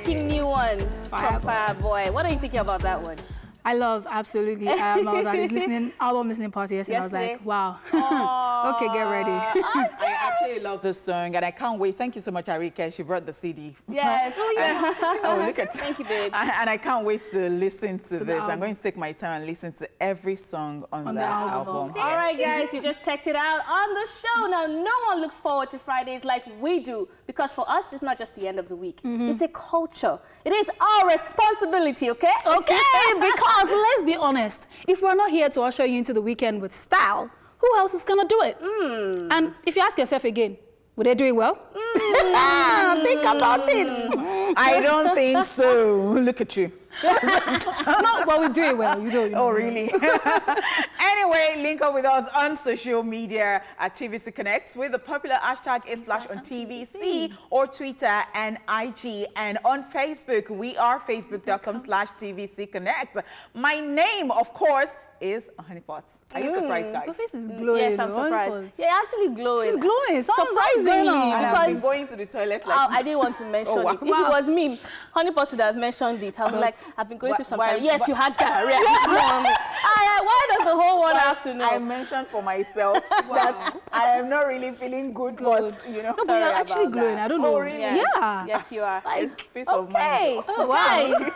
breaking new one from Fireboy. What are you thinking about that one? I love, absolutely. I was at his album listening party yesterday. I was like, wow. Okay, get ready. I actually love this song, and I can't wait. Thank you so much, Arike. She brought the CD. Yes. Oh, look at Thank you, babe. And I can't wait to listen to this. I'm going to take my time and listen to every song on that album. All right, guys, you just checked it out on the show. Now, no one looks forward to Fridays like we do, because for us, it's not just the end of the week. It's a culture. It is our responsibility, okay? Okay, because let's be honest, if we're not here to usher you into the weekend with style, who else is going to do it? And if you ask yourself again, would they do it well? Think about it. I don't think so. Look at you. No, but we do it well. You don't. Oh, really? Anyway, link up with us on social media at TVC Connects with the popular hashtag /on TVC or Twitter and IG. And on Facebook, we are facebook.com/TVC Connect. My name, of course, is Honeypot. Are you surprised, guys? Your face is glowing. Yes, I'm surprised. You're actually glowing. She's glowing. Surprisingly, I've been going to the toilet like... I didn't want to mention it. If it was me, Honeypot would have mentioned it. I was like, I've been going through some time. Yes, you had diarrhea. Why does the whole world have to know? I mentioned for myself that I am not really feeling good. But, you know. No, but you're actually glowing. I don't know. Oh, really? Yes. Yeah. Yes, you are. It's peace of mind. Oh, guys.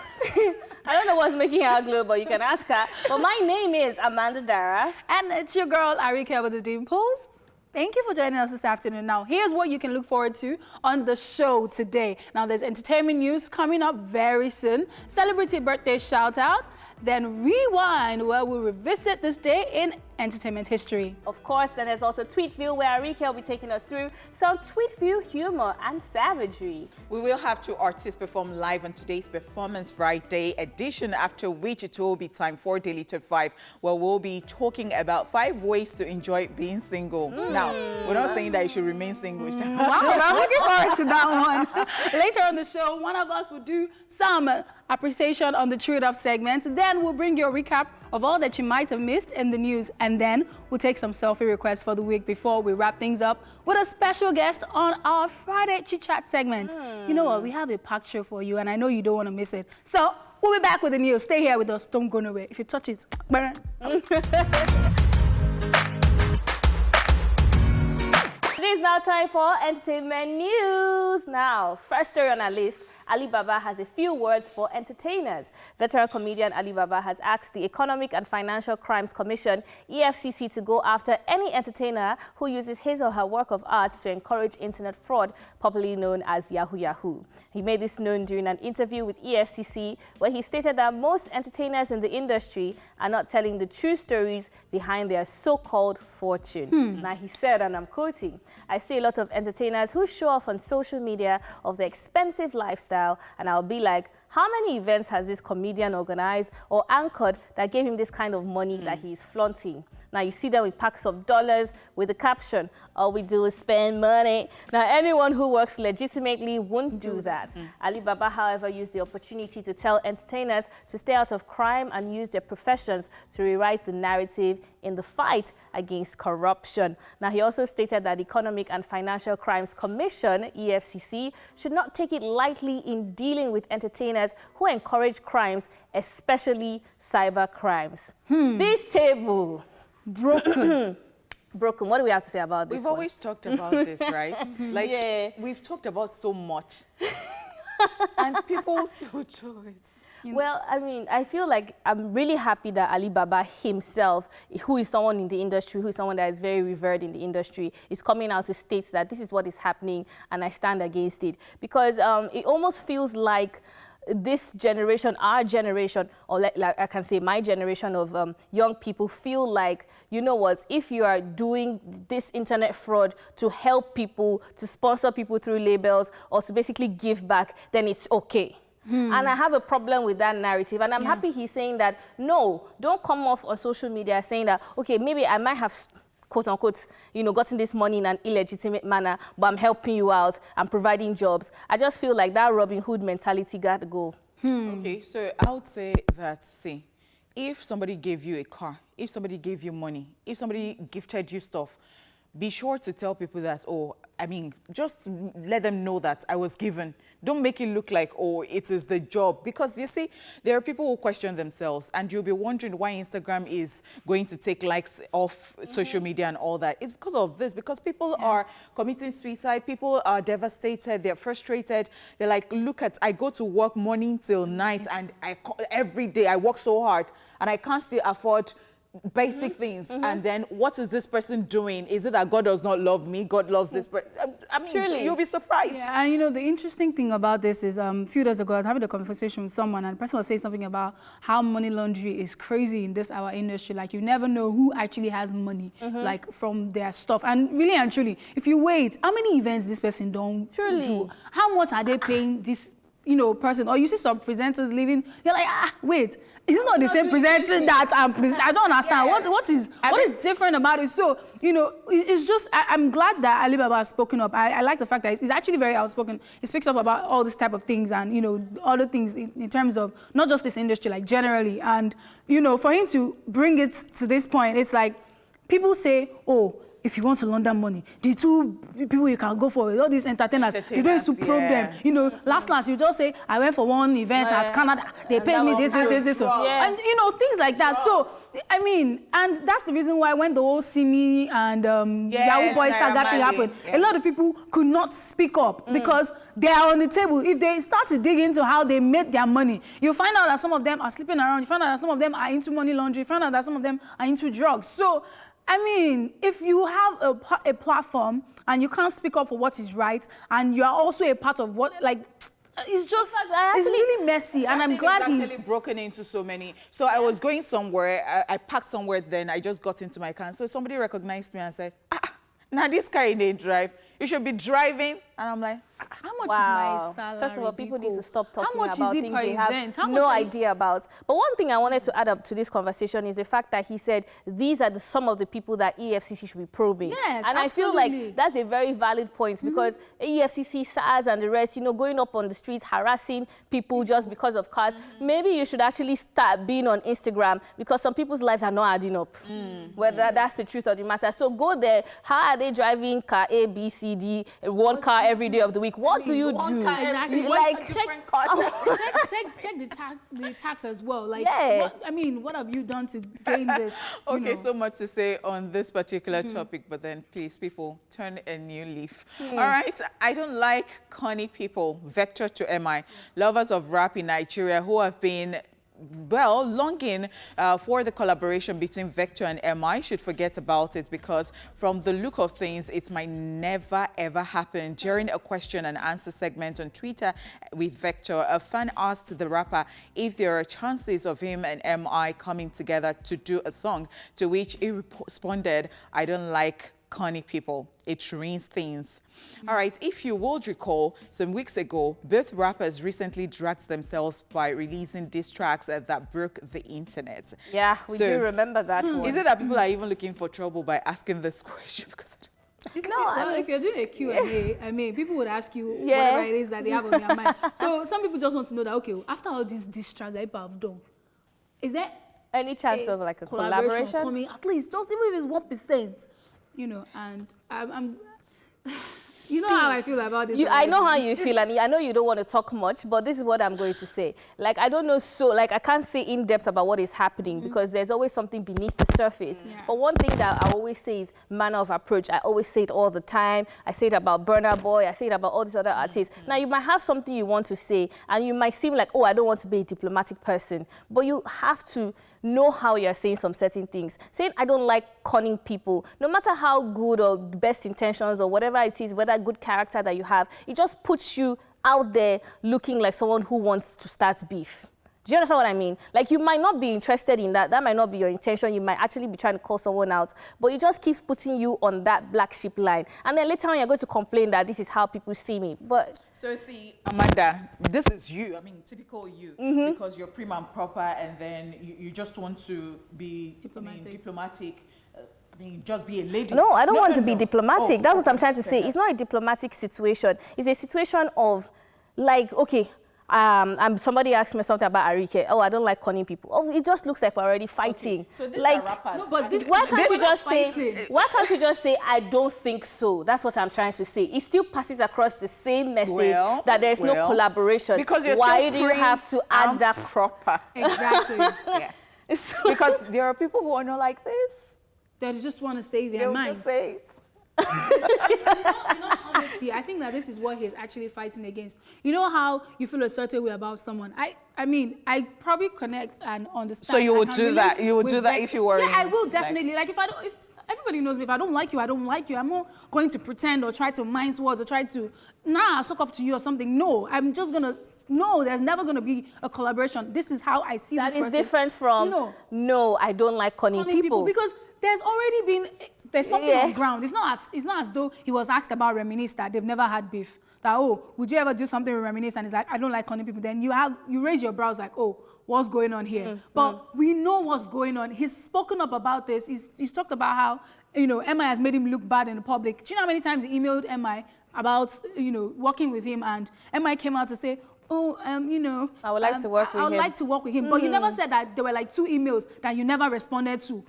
I don't know what's making her glow, but you can ask her. But my name is Amanda Dara. And it's your girl, Arike with the Dimples. Thank you for joining us this afternoon. Now, here's what you can look forward to on the show today. Now, there's entertainment news coming up very soon. Celebrity birthday shout out. Then Rewind, where we'll revisit this day in entertainment history. Of course, then there's also Tweet View, where Arike will be taking us through some Tweet View humor and savagery. We will have two artists perform live on today's Performance Friday edition, after which it will be time for Daily Top 5, where we'll be talking about 5 ways to enjoy being single. Now, we're not saying that you should remain single. Wow, I'm looking forward to that one. Later on the show, one of us will do some appreciation on the True It Up segment. Then we'll bring you a recap of all that you might have missed in the news. And then we'll take some selfie requests for the week before we wrap things up with a special guest on our Friday Chit Chat segment. You know what? We have a packed show for you, and I know you don't want to miss it. So we'll be back with the news. Stay here with us. Don't go nowhere. If you touch it, burn. It is now time for entertainment news. Now, first story on our list. Alibaba has a few words for entertainers. Veteran comedian Alibaba has asked the Economic and Financial Crimes Commission, EFCC, to go after any entertainer who uses his or her work of art to encourage internet fraud, popularly known as Yahoo Yahoo. He made this known during an interview with EFCC, where he stated that most entertainers in the industry are not telling the true stories behind their so-called fortune. Now, he said, and I'm quoting, "I see a lot of entertainers who show off on social media of their expensive lifestyle, and I'll be like, how many events has this comedian organized or anchored that gave him this kind of money that he's flaunting? Now, you see them with packs of dollars with the caption, all we do is spend money. Now, anyone who works legitimately won't do that. Alibaba, however, used the opportunity to tell entertainers to stay out of crime and use their professions to rewrite the narrative in the fight against corruption. Now, he also stated that the Economic and Financial Crimes Commission, EFCC, should not take it lightly in dealing with entertainers who encourage crimes, especially cyber crimes. This table... broken. What do we have to say about this? We've always talked about this, right? Like, we've talked about so much. And people still do it. Well, I mean, I feel like I'm really happy that Alibaba himself, who is someone in the industry, who is someone that is very revered in the industry, is coming out to state that this is what is happening and I stand against it. Because it almost feels like this generation, our generation, or like I can say my generation of young people feel like, you know what, if you are doing this internet fraud to help people, to sponsor people through labels, or to basically give back, then it's okay. And I have a problem with that narrative. And I'm happy he's saying that, no, don't come off on social media saying that, okay, maybe I might have, quote unquote, you know, gotten this money in an illegitimate manner, but I'm helping you out, I'm providing jobs. I just feel like that Robin Hood mentality got to go. Okay, so I would say that, see, if somebody gave you a car, if somebody gave you money, if somebody gifted you stuff, be sure to tell people that, oh, I mean, just let them know that I was given. Don't make it look like, oh, it is the job. Because you see, there are people who question themselves, and you'll be wondering why Instagram is going to take likes off social media and all that. It's because of this, because people are committing suicide, people are devastated, they're frustrated. They're like, look at, I go to work morning till night, and every day I work so hard, and I can't still afford basic things. And then what is this person doing? Is it that God does not love me? God loves this person? I mean, Truly. You'll be surprised. Yeah, and you know, the interesting thing about this is a few days ago, I was having a conversation with someone, and the person was saying something about how money laundering is crazy in our industry. Like, you never know who actually has money, like, from their stuff. And really and truly, if you wait, how many events this person don't do? How much are they paying this, you know, person? Or you see some presenters leaving, you're like, wait, is it not the same presenter that I don't understand. What is different about it? So, you know, it's just, I'm glad that Alibaba has spoken up. I like the fact that he's actually very outspoken. He speaks up about all this type of things and, you know, other things in terms of not just this industry, like generally. And, you know, for him to bring it to this point, it's like, people say, oh, if you want to launder money, the two people you can go for, all these entertainers, you don't used to probe them. You know, last, you just say, I went for one event at Canada, they paid me this. And, you know, things like that. So, I mean, and that's the reason why when the whole Simi and Yahoo Boy saga thing happened, a lot of people could not speak up because they are on the table. If they start to dig into how they made their money, you find out that some of them are sleeping around, you find out that some of them are into money laundering, you find out that some of them are into drugs. So, I mean, if you have a platform and you can't speak up for what is right, and you are also a part of what, like, it's just, it's really messy, and I'm glad he's actually broken into so many. So I was going somewhere, I parked somewhere, then I just got into my car. So somebody recognized me and said, now this car in a drive, you should be driving. And I'm like, how much is my salary? First of all, people need to stop talking about things they event? have no idea about. But one thing I wanted to add up to this conversation is the fact that he said these are some of the people that EFCC should be probing. Yes, and absolutely. I feel like that's a very valid point because EFCC, SARS and the rest, you know, going up on the streets, harassing people just because of cars. Maybe you should actually start being on Instagram because some people's lives are not adding up. Whether that's the truth of the matter. So go there. How are they driving car A, B, C, D, one car every day of the week? What do you do? Exactly. Like, check the tax as well. Like, what have you done to gain this? Okay, so much to say on this particular topic, but then please, people, turn a new leaf. All right, I don't like corny people. Vector to MI, lovers of rap in Nigeria who have been longing for the collaboration between Vector and MI should forget about it because from the look of things, it might never ever happen. During a question and answer segment on Twitter with Vector, a fan asked the rapper if there are chances of him and MI coming together to do a song, to which he responded, I don't like corny people. It ruins things. All right, if you would recall, some weeks ago, both rappers recently dragged themselves by releasing diss tracks that broke the internet. Yeah, we do remember that one. Is it that people are even looking for trouble by asking this question? Because if you're doing a Q&A, I mean, people would ask you whatever it is that they have on their mind. So some people just want to know that, okay, after all these diss tracks that people have done, is there any chance of like a collaboration coming? At least, just even if it's 1%. You know, and I'm you know how I feel about this. I know how you feel, and I know you don't want to talk much, but this is what I'm going to say. Like, I don't know, I can't say in depth about what is happening because there's always something beneath the surface. But one thing that I always say is manner of approach. I always say it all the time. I say it about Burna Boy. I say it about all these other artists. Now, you might have something you want to say, and you might seem like, oh, I don't want to be a diplomatic person, but you have to know how you're saying some certain things. Saying, I don't like conning people, no matter how good or best intentions or whatever it is, whether good character that you have, it just puts you out there looking like someone who wants to start beef. Do you understand what I mean? Like, you might not be interested in that. That might not be your intention. You might actually be trying to call someone out. But it just keeps putting you on that black sheep line. And then later on, you're going to complain that this is how people see me. But so see, Amanda, this is you. I mean, typical you. Because you're prim and proper, and then you just want to be diplomatic. Just be a lady. No, I don't want to be diplomatic. That's what I'm trying to say. It's not a diplomatic situation. It's a situation of, like, okay, somebody asked me something about Arike. Oh, I don't like conning people. Oh, it just looks like we're already fighting. Okay. So these like, are rappers. No, but this, why can't you just say? fighting. Why can't you just say I don't think so? That's what I'm trying to say. It still passes across the same message that there is no collaboration. Because you're why still do you have to add that? proper? Exactly. Yeah. Because there are people who are not like this. They just want to say their They'll mind. just say it. Honesty, I think that this is what he's actually fighting against. You know how you feel a certain way about someone? I mean, I probably connect and understand. So you would I can do relate that. You would with do that them. if you were. Yeah, I will definitely. Like if everybody knows me, if I don't like you, I don't like you. I'm not going to pretend or try to mince words or try to I'll suck up to you or something. No, I'm just gonna. No, there's never going to be a collaboration. This is how I see this person. That is different from, no, I don't like conning people. Because there's already been, there's something on ground. It's not as though he was asked about Reminisce that they've never had beef. That, oh, would you ever do something with Reminisce? And it's like, I don't like conning people. Then you raise your brows like, oh, what's going on here? But we know what's going on. He's spoken up about this. He's talked about how, MI has made him look bad in the public. Do you know how many times he emailed MI about, working with him, and MI came out to say, oh, I would like to work with him. I would like to work with him. But you never said that there were like 2 emails that you never responded to.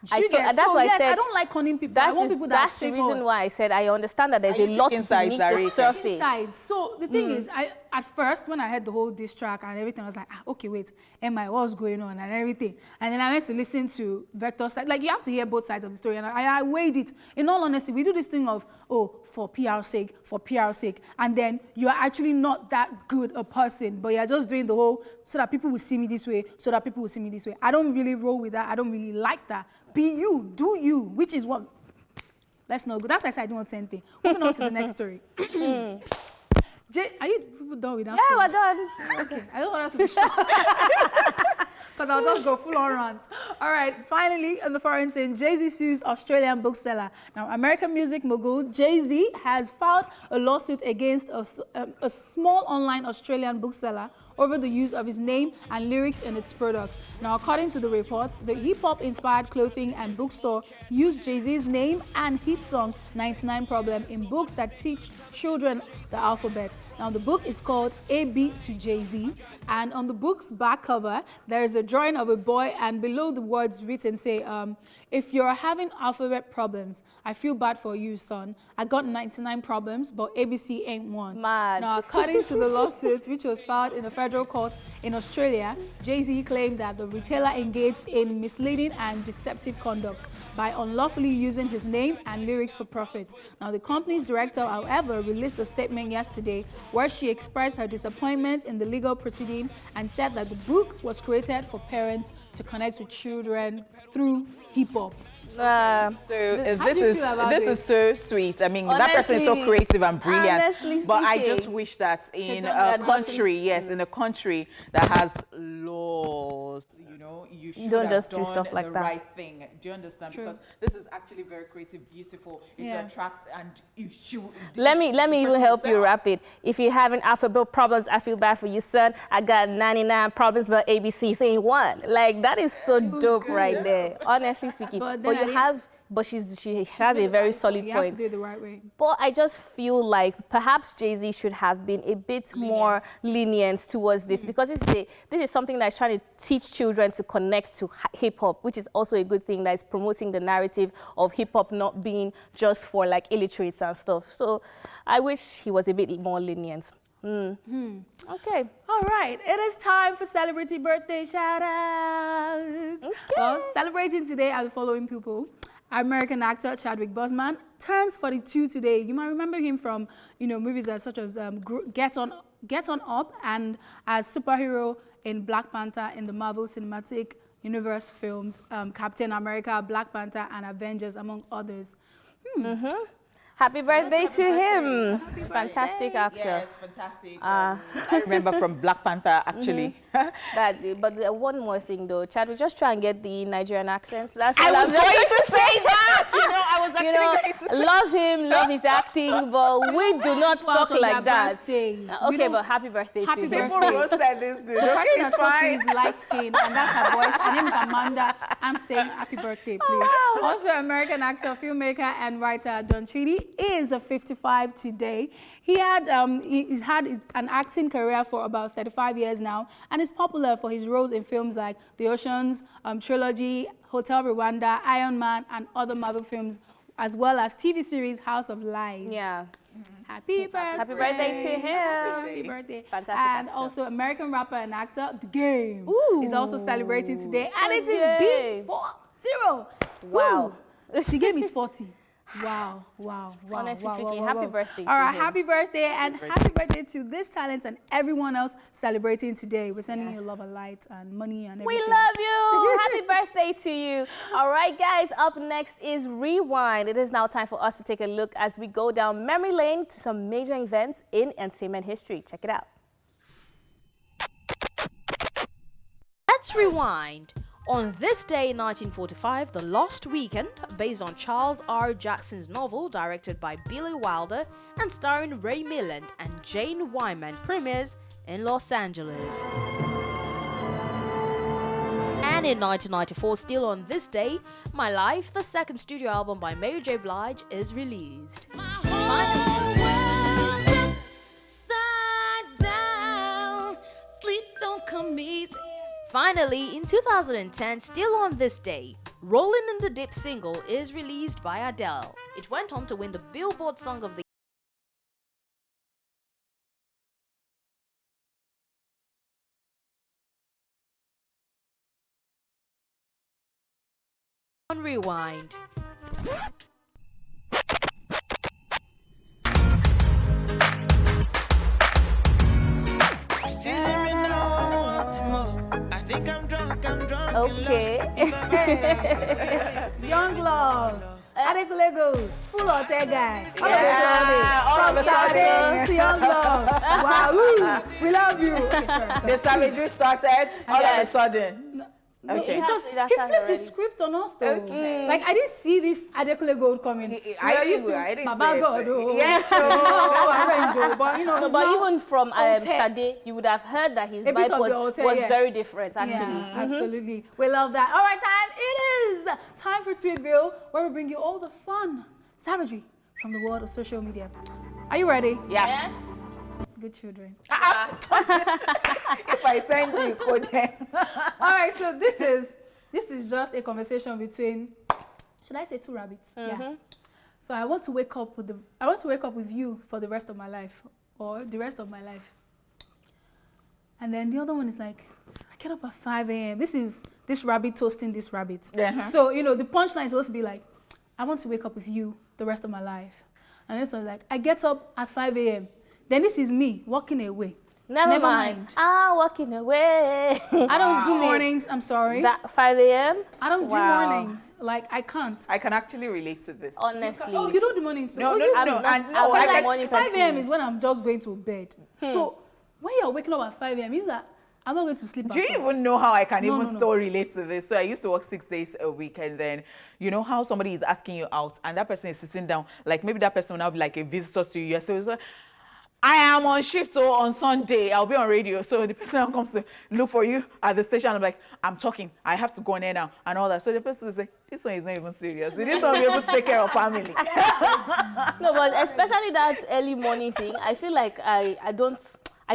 That's why I said I don't like conning people. I want people that that's the reason why I said I understand that there's a lot beneath the surface. Inside. So the thing is, at first when I heard the whole diss track and everything, I was like, okay, wait, MI, what's going on and everything. And then I went to listen to Vector's side. Like, you have to hear both sides of the story. And I weighed it. In all honesty, we do this thing of, for PR's sake. And then you're actually not that good a person, but you're just doing the whole, so that people will see me this way, I don't really roll with that. I don't really like that. Be you, do you, which is what, let's not go. That's like I don't want to say anything. Moving on to the next story. Are you people done with that? Yeah, we're done. Okay, I don't want us to be shocked. Because I'll just go full on rant. All right, finally, on the foreign scene, Jay-Z sues Australian bookseller. Now, American music mogul Jay-Z has filed a lawsuit against a small online Australian bookseller over the use of his name and lyrics in its products. Now, according to the reports, the hip-hop inspired clothing and bookstore used Jay-Z's name and hit song 99 Problem in books that teach children the alphabet. Now, the book is called A-B to Jay-Z, and on the book's back cover, there is a drawing of a boy, and below the words written say, if you're having alphabet problems, I feel bad for you, son. I got 99 problems, but ABC ain't one. Mad. Now, according to the lawsuit, which was filed in a federal court in Australia, Jay-Z claimed that the retailer engaged in misleading and deceptive conduct by unlawfully using his name and lyrics for profit. Now, the company's director, however, released a statement yesterday where she expressed her disappointment in the legal proceeding and said that the book was created for parents to connect with children through hip-hop. This is so sweet. I mean, honestly, that person is so creative and brilliant. But I just wish that in a country, in a country that has laws, you should don't have just done do stuff like the that. right thing. Do you understand? True. Because this is actually very creative, beautiful. It attracts, and you should. Let me even help you wrap it. If you're having alphabet problems, I feel bad for you, son. I got 99 problems, but ABC saying one. Like, that is so dope right there. Honestly speaking, but she has a very solid you point. have to do it the right way. But I just feel like perhaps Jay-Z should have been a bit more lenient towards this, because this is something that's trying to teach children to connect to hip-hop, which is also a good thing, that is promoting the narrative of hip-hop not being just for like illiterates and stuff. So I wish he was a bit more lenient. Okay. All right. It is time for celebrity birthday shout out. Okay. Well, celebrating today are the following people. American actor Chadwick Boseman turns 42 today. You might remember him from, movies such as Get On Up, and as superhero in Black Panther in the Marvel Cinematic Universe films, Captain America, Black Panther, and Avengers, among others. Happy birthday to him. Fantastic actor. Yes, fantastic. I remember from Black Panther, actually. But one more thing, though. Chadwick, just try and get the Nigerian accent. I was going to say that. I was actually going to say love him, love his acting, but we do not talk like that. Birthdays. Okay, but happy birthday to him. People roasted this, dude. The person It's that's fine. is light skin, and that's her voice. Her name is Amanda. I'm saying happy birthday, please. Also, American actor, filmmaker, and writer Don Cheadle is 55 today. He's had an acting career for about 35 years now and is popular for his roles in films like The Oceans trilogy, Hotel Rwanda, Iron Man, and other Marvel films, as well as TV series House of Lies. Yeah. Happy birthday. Happy birthday to him. Happy birthday. Fantastic And actor. also American rapper and actor, The Game, Ooh. is also celebrating today. And it is Yay. big 40. Wow. Woo. The Game is 40. Wow, wow, wow. Honestly wow, speaking, wow, happy wow. birthday All to right, him. happy birthday and happy birthday to this talent and everyone else celebrating today. We're sending you love and light and money and everything. We love you. Happy birthday to you. All right, guys, up next is Rewind. It is now time for us to take a look as we go down memory lane to some major events in entertainment history. Check it out. Let's rewind. On this day in 1945, The Lost Weekend, based on Charles R. Jackson's novel directed by Billy Wilder and starring Ray Milland and Jane Wyman, premieres in Los Angeles. And in 1994, still on this day, My Life, the second studio album by Mary J. Blige, is released. Finally, in 2010, still on this day, Rollin' in the Deep single is released by Adele. It went on to win the Billboard Song of the on Rewind. Okay. Young Love, Adekulego, Full Ortega. All of a sudden. To Young Love. Wow, woo, we love you. Okay, sorry. The savagery started all of a Yes. sudden. Okay. Because It has he started flipped the already. script on us though. Okay. Like I didn't see this Adekule Gold coming. I We are used didn't- to I didn't Baba see it. God, oh. Yes, oh, arrange, oh. But you know, No, it's but not- even from Alter. Sade, you would have heard that his A bit vibe of the Alter, was yeah. very different, actually. Yeah, absolutely. We love that. All right, it is time for Tweetville, where we bring you all the fun, savagery from the world of social media. Are you ready? Yes. Good children. If I send you, code them. All right, so this is just a conversation between, should I say two rabbits? Yeah. So I want to wake up with you for the rest of my life, or the rest of my life. And then the other one is like, I get up at 5 a.m. This is this rabbit toasting this rabbit. So, you know, the punchline is supposed to be like, I want to wake up with you the rest of my life. And this one's like, I get up at 5 a.m. Then this is me walking away. Never mind. I'm walking away. I don't do mornings, I'm sorry. That 5 a.m.? I don't do Wow. mornings. Like, I can't. I can actually relate to this. Honestly. Oh, you don't do mornings? No, oh, no, you no, do. no. I'm No, not I a can. morning 5 person. a.m. is when I'm just going to bed. So when you're waking up at 5 a.m., means that I'm not going to sleep. Do you at all. even know how I can No, even no, no. still relate to this? So I used to work 6 days a week, and then you know how somebody is asking you out, and that person is sitting down. Like maybe that person will now be like a visitor to you. So it's like, I am on shift, so on Sunday I'll be on radio. So the person now comes to look for you at the station. I'm like, I'm talking. I have to go on air now and all that. So the person is like, this one is not even serious. This one will be able to take care of family. No, but especially that early morning thing, I feel like I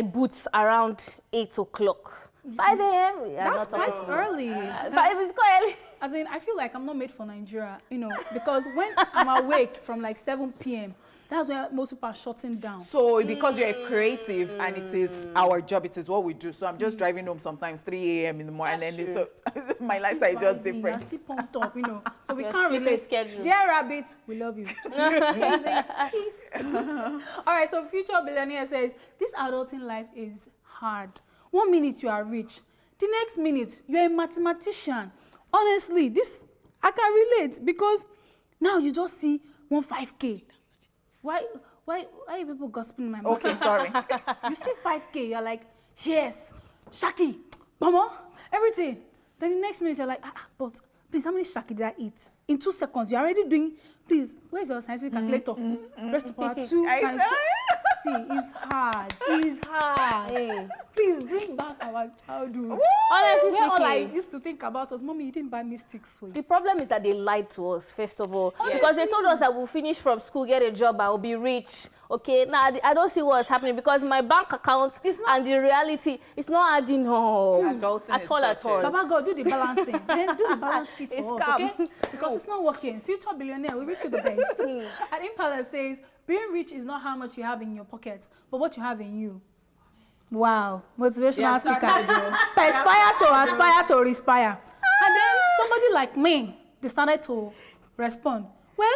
boots around 8 o'clock. 5 a.m. That's quite early. 5 is quite early. As in, I feel like I'm not made for Nigeria, you know, because when I'm awake from like 7 p.m., that's when most people are shutting down. So because you're a creative and it is our job, it is what we do. So I'm just driving home sometimes 3 a.m. in the morning, and then so my lifestyle is just different. You're still pumped up, you know. So we Your can't sleeping relate. schedule. Dear Rabbit, we love you. Peace. All right, so Future Billionaire says, this adulting life is hard. 1 minute you are rich. The next minute, you're a mathematician. Honestly, this, I can relate because now you just see 5K. Why are you people gossiping my mouth? Okay, sorry. You see 5K, you're like, yes, Shaki, Mama, everything. Then the next minute, you're like, but please, how many Shaki did I eat? In 2 seconds, you're already doing, please, where's your scientific calculator? Rest of power 2 I times. know. See, it's hard. It's hard. Please, Please bring back our childhood. Honestly Where all I speaking, used to think about was, Mommy, you didn't buy me stick sweets. the problem is that they lied to us, first of all. Because they told us that we'll finish from school, get a job, and we'll be rich. Okay, now I don't see what's happening because my bank account and the reality, it's not adding up. Adulting At is all, at such a- all. Baba God, do the balancing. Then do the balance sheet It's for us, calm. okay? Because it's not working. Future billionaire, we wish you the best. And Impala says, being rich is not how much you have in your pocket, but what you have in you. Wow, motivational Yeah, speaker. started. Aspire to respire. And then somebody like me decided to respond. Well,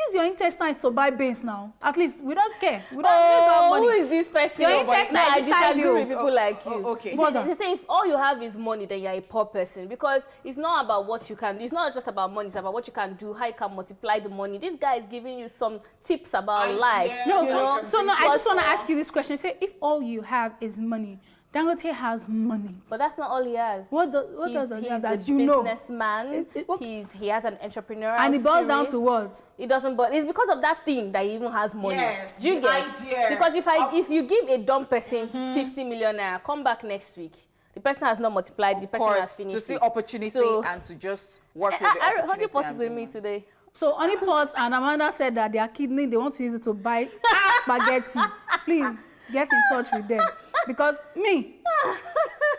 use your intestines to buy beans now. At least we don't care. We don't have money. Who is this person? Your intestine No, I decide disagree you. with people like you. Okay. You see, they say if all you have is money, then you're a poor person because it's not about what you can do. It's not just about money. It's about what you can do, how you can multiply the money. This guy is giving you some tips about life. No, you know? so no, I just want to Because- ask you this question. Say, if all you have is money, Dangote has money. But that's not all he has. What does he he's have a that you know? businessman. What- He has an entrepreneurial And it boils down spirit. to what? It doesn't, but it's because of that thing that he even has money. Yes, Do you the get? idea Because if you give a dumb person 50 million naira, come back next week. The person has not multiplied. The Of person has course, finished. to see it. opportunity So, and to just work with the opportunity. Honeypot is and with be me one. today. So Honeypot and Amanda said that their kidney, they want to use it to buy spaghetti. Please get in touch with them. Because me,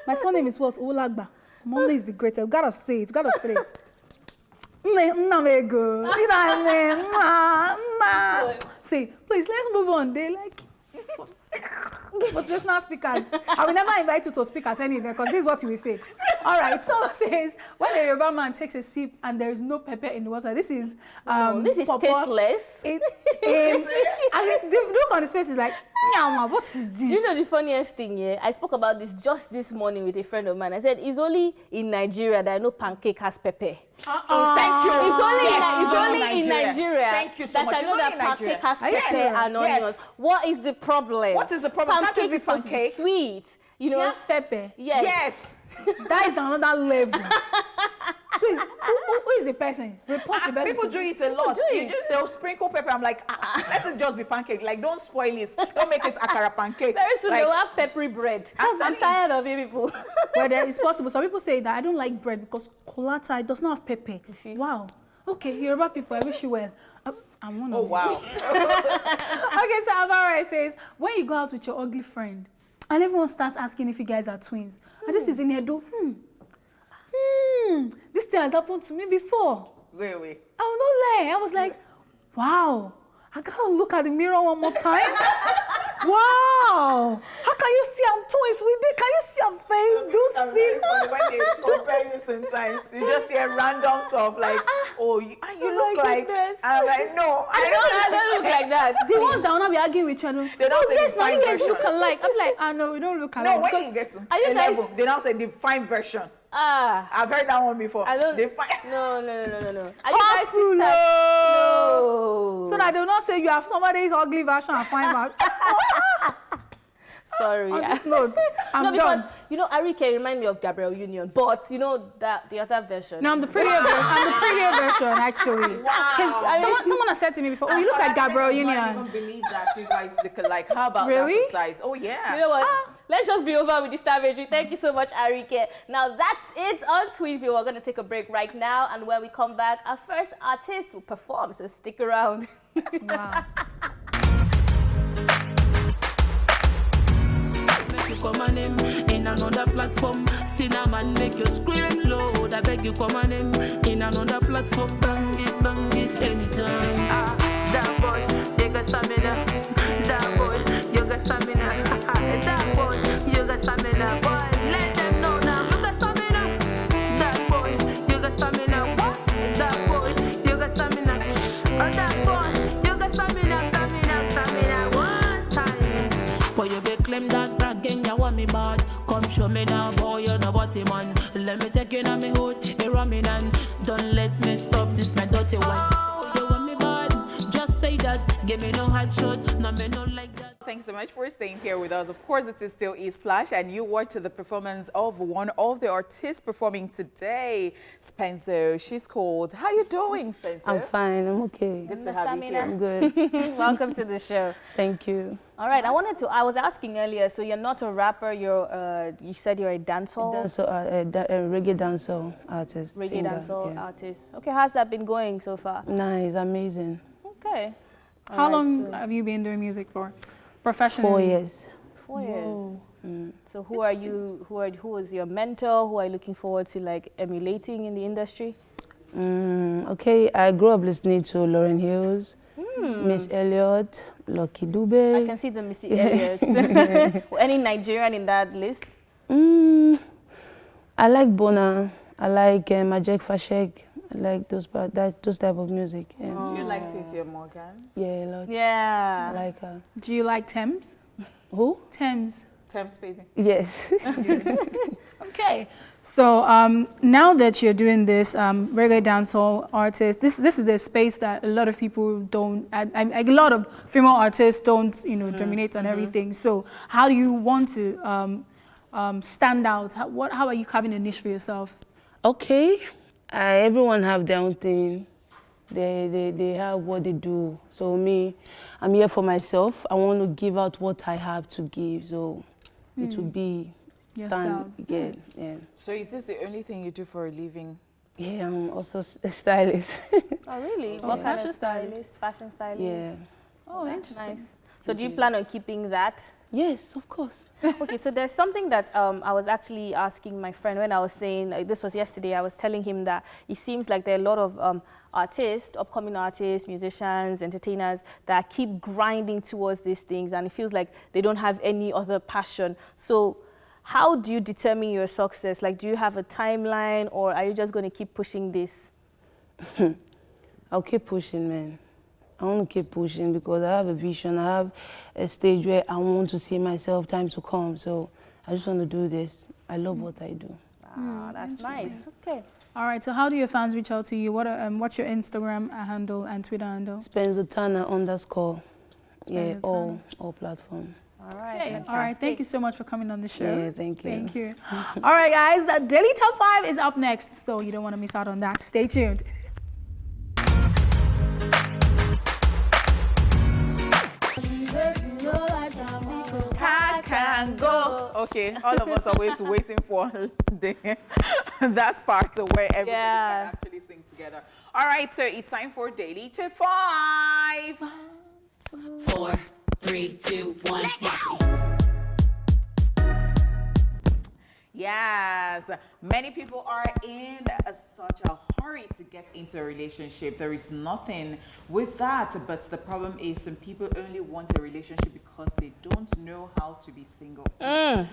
my surname is what? Olagba. Mommy is the greatest. You gotta say it. You gotta say it. See, please, let's move on. They like motivational speakers. I will never invite you to speak at any event because this is what you will say. All right, so it says when a Yoruba man takes a sip and there is no pepper in the water, this is This is pawpaw. tasteless. And the look on his face is like, "Nyama, what is Do you know this?" the funniest thing here? I spoke about this just this morning with a friend of mine. I said, it's only in Nigeria that I know pancake has pepper. Thank you. It's only, Yes, it's only in Nigeria Thank you so that much. I It's know only that in pancake Nigeria. has pepper Yes, and onions. yes. What is the problem? What is the problem? Can't it Pancake be is supposed to be pancake? sweet. You know? Yes, pepper. Yes. Yes. That is another level. Please, who is the person? Report the person. People do it a lot. They'll sprinkle pepper. I'm like, let it just be pancake. Like, don't spoil it. Don't make it akara pancake. Very soon like, they'll have peppery bread. I'm I'm tired of you people. Whether it's possible. Some people say that I don't like bread because kolata, it does not have pepper. You see? Wow. Okay, Yoruba people, I wish you well. I'm one of Oh, them. wow. Okay, so Alvaro says, when you go out with your ugly friend, and everyone starts asking if you guys are twins, and this is in Edo, this thing has happened to me before. Wait. I will not lie. I was like, wow, I gotta look at the mirror one more time. Wow, how can you see I'm twins with it? Can you see her face? Do That's see? very funny when they compare you sometimes. You just hear random stuff like, oh, you Oh look my like. goodness. I'm like, no, I don't look like that. The ones that wanna be arguing with you, They don't say yes, the now fine you guys version. look alike. I'm like, no, we don't look alike. No, when Because- you get to Are you a guys- level, they now say the fine version. I've heard that one before. I don't. The fine. No. Are you guys sisters? Hustle, No. So that I do not say you have somebody's ugly version and find out. Sorry. On this note, I'm no, because done. you know Arike remind me of Gabrielle Union, but you know that the other version. No, I'm the prettier version. I'm the prettier version, actually. Wow. Someone has said to me before, oh, you look like Gabrielle I Union. can't even believe that you guys look alike. How about Really? that for size? Oh, yeah. You know what? Let's just be over with the savagery. Thank you so much, Arike. Now that's it on Tweetview. We're going to take a break right now, and when we come back, our first artist will perform. So stick around. Wow. Make you come on him in another platform. Cinnamon make you scream loud. I beg you come on him in another platform. Bang it anytime. That boy, you got stamina. That boy, you got stamina. That boy, you got stamina. Boy, let them know now. You got stamina. That boy, you got stamina. That boy, you got stamina. That boy, you got stamina. One time. Boy, you be claim that bragging, you want me bad. Come show me now, boy, you know what he man. Let me take you in my hood, you run me down. Don't let me stop this, my dirty one. You want me bad, just say that. Give me no hard shot, no me no like that. thanks so much for staying here with us. Of course, it is still East Flash, and you watched the performance of one of the artists performing today, Spencer. She's called. How you doing, Spencer? I'm fine. I'm okay. Good to have you here. I'm good. Welcome to the show. Thank you. All right, I was asking earlier, so you're not a rapper, you said you're a dancehall? Reggae dancehall artist. Reggae singer, dancehall yeah. artist. Okay, how's that been going so far? Nice, amazing. Okay. How All right, long so have you been doing music for? Professionally? 4 years. 4 years. So who are you, who is your mentor? Who are you looking forward to like emulating in the industry? Okay, I grew up listening to Lauryn Hills, Miss Elliott, Lucky Dube. I can see the Missy Elliott. Any Nigerian in that list? I like Bona. I like Majek Fashek. I like those type of music. Yeah, Do you like Cynthia Morgan? yeah, a lot. Yeah. I like her. Do you like Thames? Who? Thames. Thames Baby. Yes. Okay. So now that you're doing this reggae dancehall artist, this is a space that a lot of people don't, a lot of female artists don't, dominate and everything. So how do you want to stand out? How are you carving a niche for yourself? Okay, everyone have their own thing. They have what they do. So me, I'm here for myself. I want to give out what I have to give. So it will be Yourself. Yeah. So is this the only thing you do for a living? Yeah, I'm also a stylist. Oh, really? Oh, What kind fashion of stylist? Fashion stylist? Yeah. Oh, That's interesting. nice. So do you plan on keeping that? Yes, of course. Okay, so there's something that I was actually asking my friend when I was saying, this was yesterday, I was telling him that it seems like there are a lot of artists, upcoming artists, musicians, entertainers that keep grinding towards these things, and it feels like they don't have any other passion. So how do you determine your success? Like, do you have a timeline, or are you just going to keep pushing this? I'll keep pushing, man. I want to keep pushing because I have a vision. I have a stage where I want to see myself time to come. So I just want to do this. I love what I do. Ah, that's nice. Okay. All right. So how do your fans reach out to you? What's your Instagram handle and Twitter handle? Spenzotana _. Yeah, Spenzotana. all platform. All right. Okay. All right. Thank you so much for coming on the show. Yeah, thank you. Thank you. All right, guys. That Daily Top 5 is up next, so you don't want to miss out on that. Stay tuned. Can go. Okay, all of us always waiting for that part where everybody can actually sing together. All right, so it's time for Daily Top 5. 4, 3, 2, 1, watch me. Yes, many people are in such a hurry to get into a relationship. There is nothing with that, but the problem is some people only want a relationship because they don't know how to be single.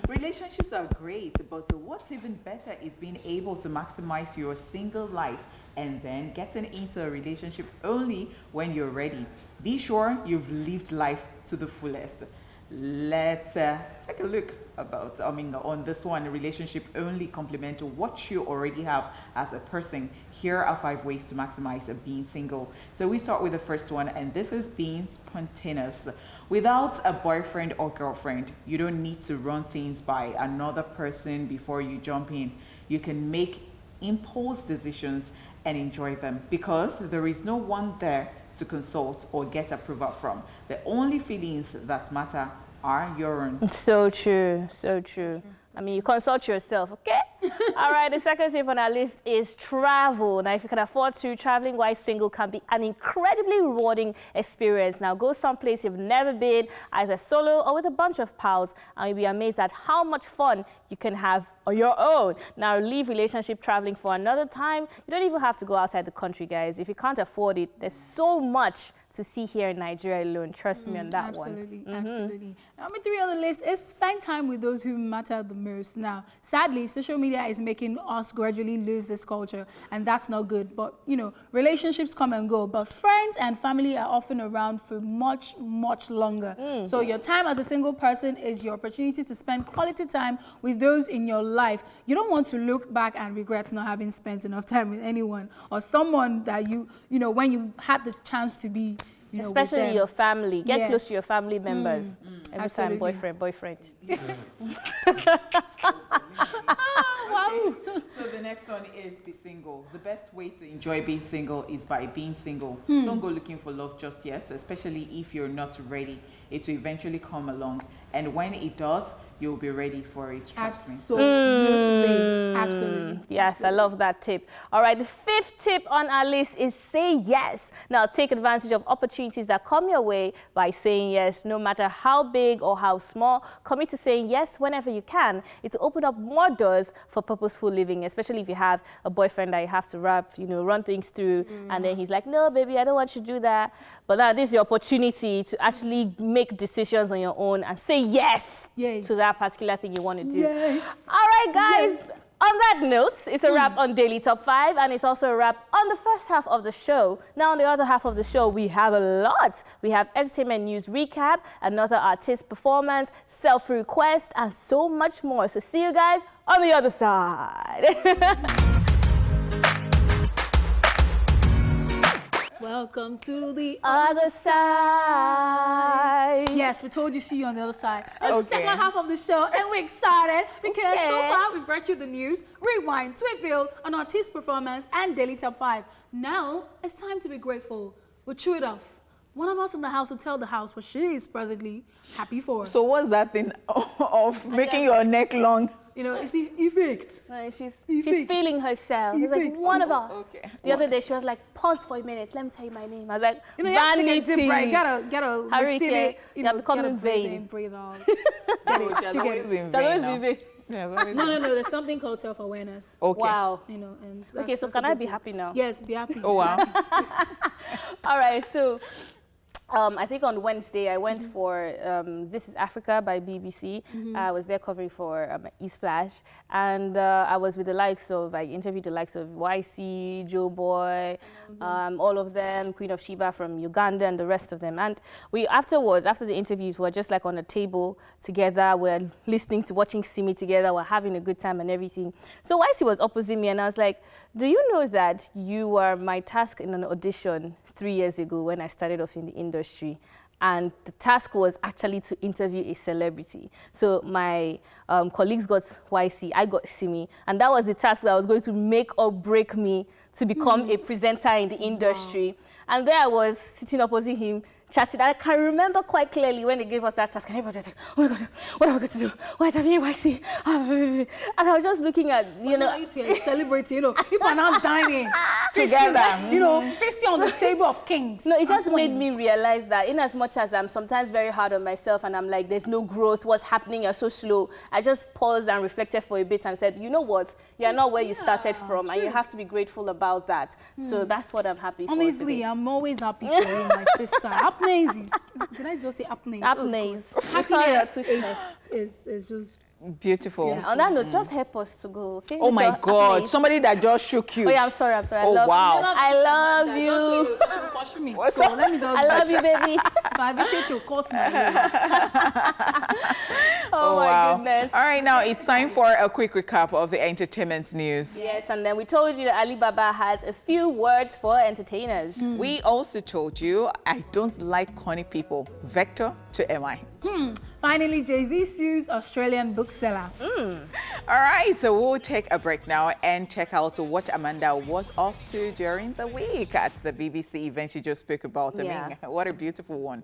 Relationships are great, but what's even better is being able to maximize your single life and then getting into a relationship only when you're ready. Be sure you've lived life to the fullest. Let's take a look about on this one. Relationship only complement to what you already have as a person. Here are 5 ways to maximize being single. So we start with the first one, and this is being spontaneous. Without a boyfriend or girlfriend, you don't need to run things by another person before you jump in. You can make impulse decisions and enjoy them because there is no one there to consult or get approval from. The only feelings that matter are your own. So true, so true. I mean, you consult yourself, okay? All right, the second tip on our list is travel. Now, if you can afford to, traveling while single can be an incredibly rewarding experience. Now, go someplace you've never been, either solo or with a bunch of pals, and you'll be amazed at how much fun you can have on your own. Now, leave relationship traveling for another time. You don't even have to go outside the country, guys. If you can't afford it, there's so much to see here in Nigeria alone. Trust me on that one. Absolutely, absolutely. Number 3 on the list is spend time with those who matter the most. Now, sadly, social media is making us gradually lose this culture, and that's not good. But, relationships come and go, but friends and family are often around for much, much longer. So your time as a single person is your opportunity to spend quality time with those in your life. You don't want to look back and regret not having spent enough time with anyone or someone that when you had the chance to be with Especially them. your family. Get close Yes. to your family members. Every Absolutely. time, boyfriend. Wow. So the next one is be single. The best way to enjoy being single is by being single. Don't go looking for love just yet, especially if you're not ready. It will eventually come along. And when it does, you'll be ready for it, trust me. Absolutely. Absolutely. Yes, I love that tip. All right, the fifth tip on our list is say yes. Now, take advantage of opportunities that come your way by saying yes, no matter how big or how small. Commit to saying yes whenever you can. It will open up more doors for purposeful living, especially if you have a boyfriend that you have to run things through, and then he's like, no, baby, I don't want you to do that. But now this is your opportunity to actually make decisions on your own and say yes, Yes. to that particular thing you want to do. Yes. All right, guys. On that note, it's a wrap on Daily Top 5, and it's also a wrap on the first half of the show. Now, on the other half of the show, we have a lot. We have entertainment news recap, another artist performance, self-request, and so much more. So see you guys on the other side. Welcome to the Other side. Yes, we told you see you on the other side. It's the Okay. second half of the show, and we're excited because so Okay. far we've brought you the news, rewind, Tweetville, an artist performance, and Daily Top 5. Now it's time to be grateful. We'll chew it off. One of us in the house will tell the house what she is presently happy for. So what's that thing of making your neck long? You know, it's effect. She's Effect. feeling herself. She's like, Effect. one of us. Okay. The other day, she was like, pause for a minute. Let me tell you my name. I was like, You know, you have to take a Vanity. deep breath. Gotta receive Harike, it. You know, you're becoming gotta breathe vain. in, breathe out. She has always been Shall vain always now. be vain. No. There's something called self-awareness. Okay. Wow. You know, and Okay, that's- so that's can a I good be thing. happy now? Yes, be happy. Oh, wow. All right, so I think on Wednesday I went for This is Africa by BBC. I was there covering for eSplash, and I was with the likes of, I interviewed the likes of YC, Joe Boy, all of them, Queen of Sheba from Uganda, and the rest of them. And we afterwards, after the interviews, we're just like on a table together, we're listening to, watching Simi together, we're having a good time and everything. So YC was opposite me, and I was like, do you know that you were my task in an audition 3 years ago when I started off in the industry? And the task was actually to interview a celebrity. So my colleagues got YC, I got Simi, and that was the task that was going to make or break me to become a presenter in the industry. And there I was sitting opposite him, chatting. I can remember quite clearly when they gave us that task, and everybody was like, oh my God, what am I going to do? Why is I being YC? And I was just looking at, you know, You two are celebrating, you know, people are now dining Together. you know, feasting on the table of kings. no, it just made me realize that in as much as I'm sometimes very hard on myself and I'm like, there's no growth, what's happening, you're so slow, I just paused and reflected for a bit and said, you know what, you're not where you started from, and you have to be grateful about that. So that's what I'm happy for Honestly, today. I'm always happy for you, my sister. Apnays. Did I just say apnays? Apnays. Happiness is just Beautiful. Yeah, on that note, just help us to go, okay? Oh my So, God, apnays. somebody that just shook you. Oh yeah, I'm sorry. Oh, I love wow. you. I love you. push me. What's So up? let me just I love you, baby. If I visit you, cut my hair. Oh my wow. goodness. All right, now it's time for a quick recap of the entertainment news. Yes, and then we told you that Alibaba has a few words for entertainers. We also told you I don't like corny people. Vector to MI. Finally, Jay-Z sues Australian bookseller. All right, so we'll take a break now and check out what Amanda was up to during the week at the BBC event she just spoke about. Yeah. I mean, what a beautiful one.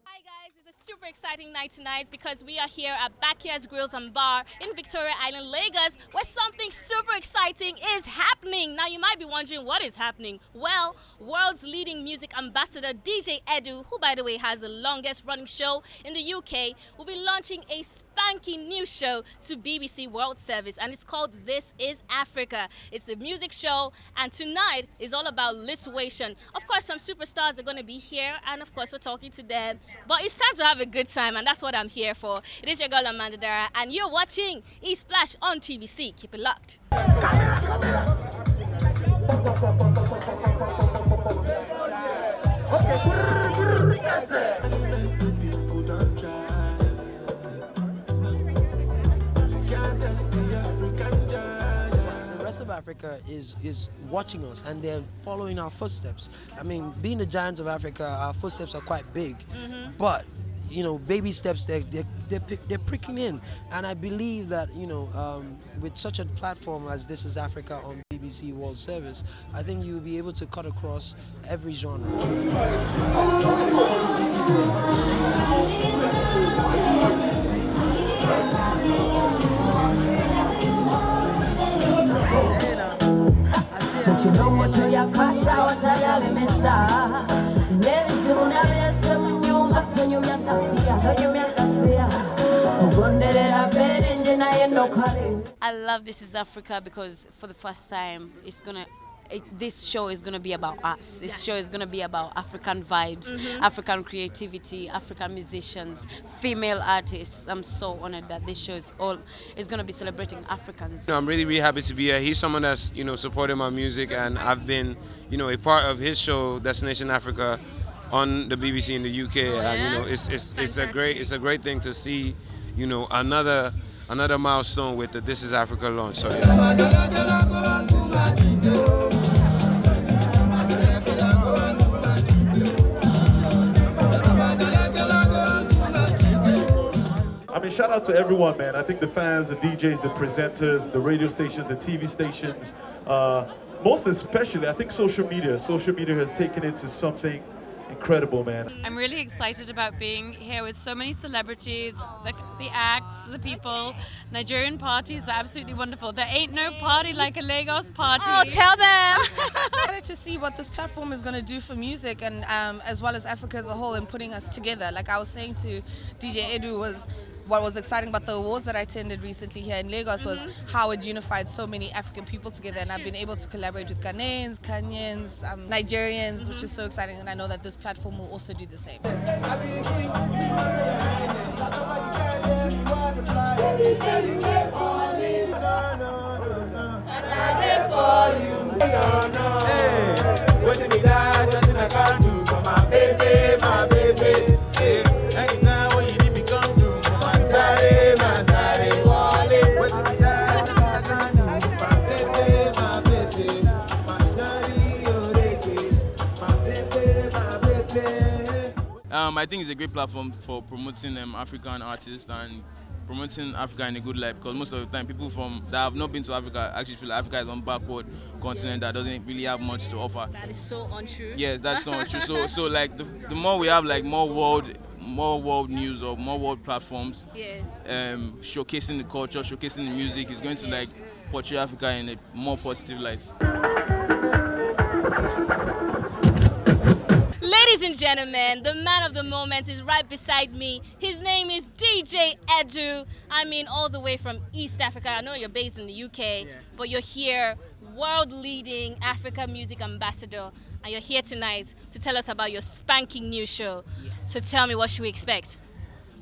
Hi guys, it's a super exciting night tonight because we are here at Backyards Grills and Bar in Victoria Island, Lagos, where something super exciting is happening. Now you might be wondering what is happening. Well, world's leading music ambassador DJ Edu, who by the way has the longest running show in the UK, will be launching a spanky new show to BBC World Service, and it's called This is Africa. It's a music show, and tonight is all about lituation. Of course, some superstars are going to be here, and of course we're talking to them, but it's time to have a good time, and that's what I'm here for. It is your girl Amanda Dara, and you're watching eSplash on TVC. Keep it locked. The rest of Africa Africa is watching us and they're following our footsteps. I mean, being the giants of Africa, our footsteps are quite big, but you know, baby steps, they're pricking in. And I believe that, you know, with such a platform as This Is Africa on BBC World Service, I think you'll be able to cut across every genre. I love This Is Africa because for the first time this show is gonna be about us. This show is gonna be about African vibes, African creativity, African musicians, female artists. I'm so honored that this show is gonna be celebrating Africans. I'm really, really happy to be here. He's someone that's, you know, supported my music, and I've been, you know, a part of his show, Destination Africa, on the BBC in the UK. And you know, it's a great thing to see, you know, another milestone with the This Is Africa launch. So yeah. I mean, shout out to everyone, man. I think the fans, the DJs, the presenters, the radio stations, the TV stations, most especially, I think social media has taken it to something incredible, man. I'm really excited about being here with so many celebrities, the acts, the people. Nigerian parties are absolutely wonderful. There ain't no party like a Lagos party. Oh, tell them! I'm excited to see what this platform is going to do for music and as well as Africa as a whole and putting us together. Like I was saying to DJ Edu, what was exciting about the awards that I attended recently here in Lagos was how it unified so many African people together, and I've been able to collaborate with Ghanaians, Kenyans, Nigerians, which is so exciting, and I know that this platform will also do the same. I think it's a great platform for promoting African artists and promoting Africa in a good light, because most of the time people that have not been to Africa actually feel like Africa is one backward continent that doesn't really have much to offer. That is so untrue. Yeah, that's so untrue. So like the more we have like more world news or more world platforms, showcasing the culture, showcasing the music, is going to like portray Africa in a more positive light. Ladies and gentlemen, the man of the moment is right beside me. His name is DJ Edu. I mean, all the way from East Africa. I know you're based in the UK, but you're here, world-leading Africa music ambassador, and you're here tonight to tell us about your spanking new show. So tell me, what should we expect?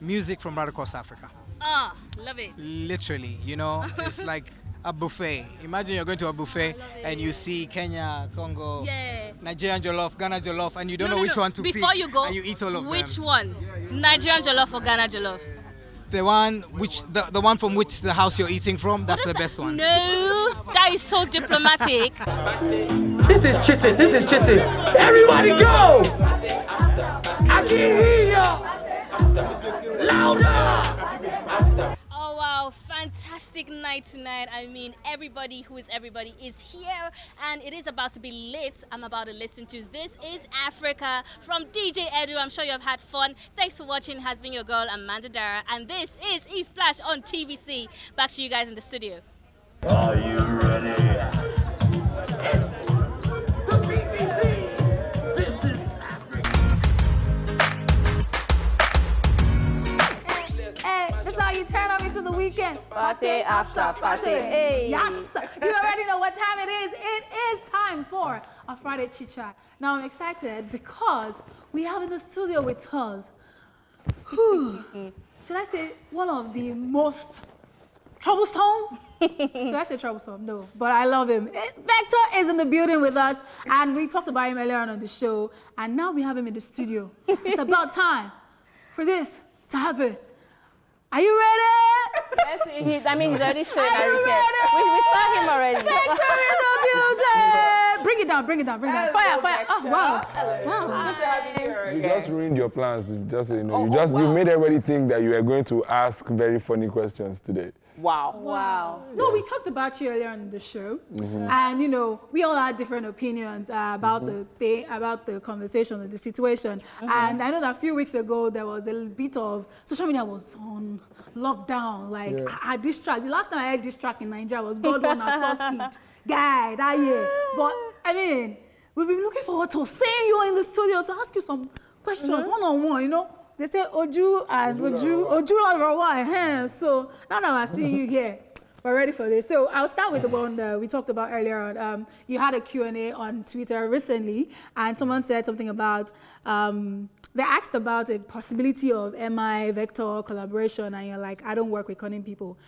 Music from right across Africa. Ah, love it. Literally, you know, it's like a buffet. Imagine you're going to a buffet and you see Kenya, Congo, Nigerian jollof, Ghana jollof, and you don't know which one to pick. Before you go, and you eat all of them. Which one? Nigerian jollof or Ghana jollof? The one from which the house you're eating from, that's the best one. No, that is so diplomatic. This is cheating. Everybody go! I can hear you! Louder! Oh wow, fantastic night tonight. I mean, everybody who is everybody is here, and it is about to be lit. I'm about to listen to This Is Africa from DJ Edu. I'm sure you have had fun. Thanks for watching. Has been your girl, Amanda Dara, and this is eSplash on TVC. Back to you guys in the studio. Are you ready? It's the BBC's This Is Hey, that's how you turn up into the weekend. Party after party. Hey. Yes, you already know what time it is. It is time for a Friday Chit Chat. Now I'm excited because we have in the studio with us, should I say, one of the most troublesome? Should I say troublesome? No, but I love him. Vector is in the building with us, and we talked about him earlier on the show, and now we have him in the studio. It's about time for this to happen. Are you ready? Yes, he's already showing Arike. We saw him already. Vector in the building. Bring it down. Fire. Oh, wow. Good to have you here. You just ruined your plans. Just so you know, you made everybody think that you were going to ask very funny questions today. Wow. No, we talked about you earlier on the show, and we all had different opinions about the conversation, the situation. And I know that a few weeks ago there was a bit of social media was on lockdown. Like diss track. The last time I heard diss track in Nigeria was God One and Sauce Kid guy that year. But I mean, we've been looking forward to seeing you in the studio to ask you some questions one-on-one. They say Oju and Oju. So now that I see you here, we're ready for this. So I'll start with the one that we talked about earlier on. You had a Q&A on Twitter recently, and someone said something about, they asked about a possibility of MI Vector collaboration, and you're like, I don't work with cunning people.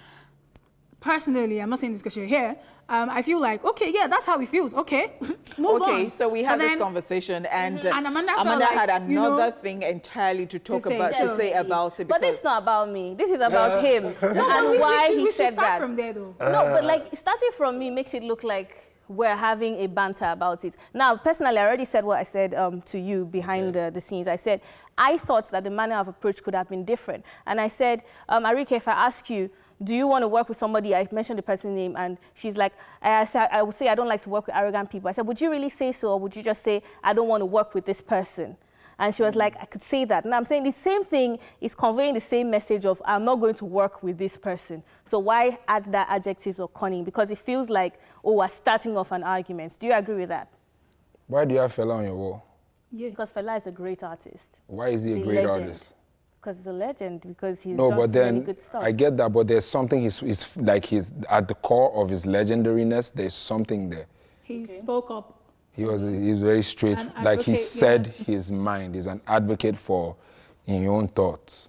Personally, I'm not saying this because you're here, I feel like, okay, yeah, that's how it feels. Okay, move on. Okay, so we had this conversation, and Amanda had another thing entirely to say about it. But this is not about me. This is about him and why he said that. From there, though. No, but like starting from me makes it look like we're having a banter about it. Now, personally, I already said what I said to you behind the scenes. I said, I thought that the manner of approach could have been different. And I said, Arike, if I ask you, do you want to work with somebody? I mentioned the person's name, and she's like, I would say I don't like to work with arrogant people. I said, would you really say so, or would you just say, I don't want to work with this person? And she was like, I could say that. And I'm saying the same thing is conveying the same message of, I'm not going to work with this person. So why add that adjectives or cunning? Because it feels like, oh, we're starting off an argument. Do you agree with that? Why do you have Fela on your wall? Yeah. Because Fela is a great artist. Why is he a great artist? Because he's a legend, because he's done so many good stuff. I get that, but there's something, he's at the core of his legendariness, there's something there. He spoke up. He's very straight, like he said his mind. He's an advocate for in your own thoughts.